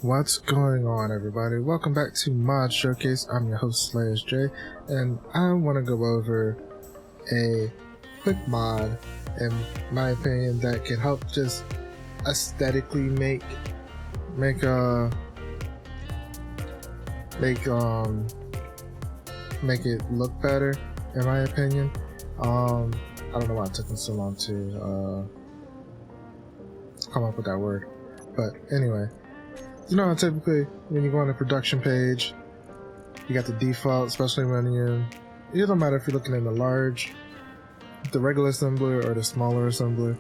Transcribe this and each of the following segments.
What's going on, everybody? Welcome back to Mod Showcase. I'm your host SlayerJ, and I want to go over a quick mod, in my opinion, that can help just aesthetically make it look better, in my opinion. I don't know why it took me so long to come up with that word, but anyway. Typically when you go on a production page, you got the default, especially when it doesn't matter if you're looking in the regular assembler or the smaller assembler,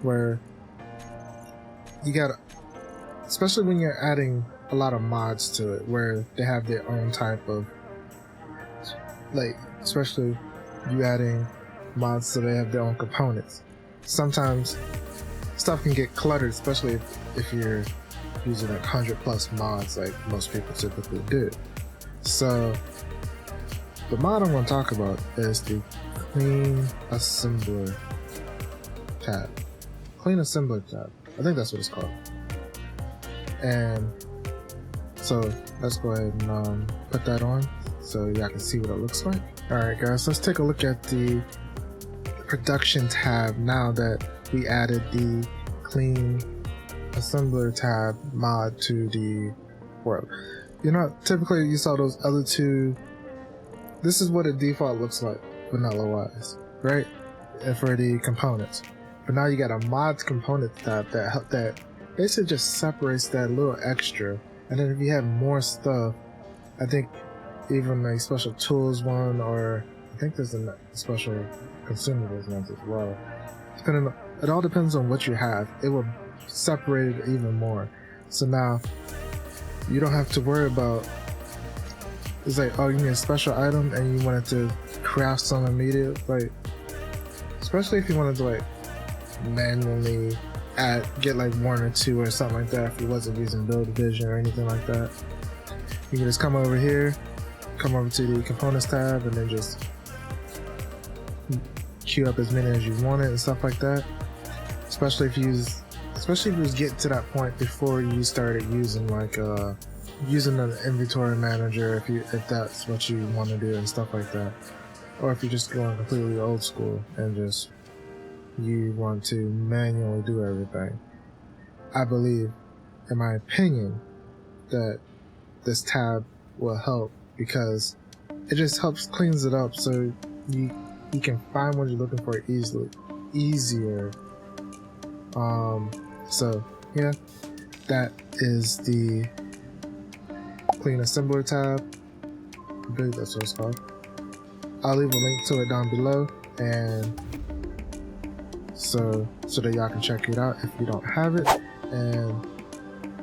where you got, especially when you're adding a lot of mods to it, where they have their own type of, especially you adding mods so they have their own components. Sometimes stuff can get cluttered, especially if you're using 100+ mods like most people typically do. So the mod I'm going to talk about is the Clean Assembler tab. Clean Assembler tab. I think that's what it's called. And so let's go ahead and put that on so y'all can see what it looks like. Alright guys, let's take a look at the production tab now that we added the Clean Assembler tab mod to the world. Typically you saw those other two. This is what a default looks like vanilla wise, right? And for the components. But now you got a mods component tab that basically just separates that little extra. And then if you have more stuff, I think even a special tools one, or I think there's a special consumables ones as well. It all depends on what you have. It will separate it even more. So now you don't have to worry about, it's like, oh, you need a special item and you wanted to craft some immediately, especially if you wanted to manually get one or two or something like that, if you wasn't using build vision or anything like that. You can just come over here, come over to the components tab, and then just queue up as many as you wanted and stuff like that. Especially if you was getting to that point before you started using using an inventory manager, if that's what you want to do and stuff like that, or if you're just going completely old school and just you want to manually do everything. I believe, in my opinion, that this tab will help because it just helps cleans it up so you can find what you're looking for easier. So yeah, that is the Clean Assembler tab. I believe that's what it's called. I'll leave a link to it down below, and so that y'all can check it out if you don't have it.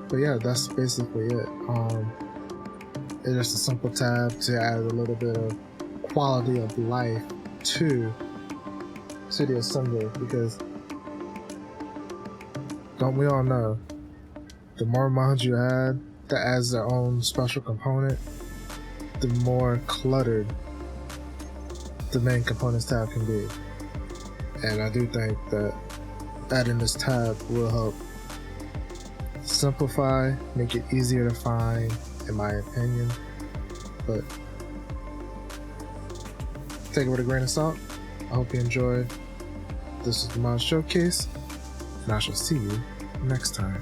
But yeah, that's basically it. It's just a simple tab to add a little bit of quality of life to the assembler, because don't we all know, the more mods you add that adds their own special component, the more cluttered the main components tab can be. And I do think that adding this tab will help simplify, make it easier to find, in my opinion. But take it with a grain of salt. I hope you enjoyed. This is the Mod Showcase, and I shall see you next time.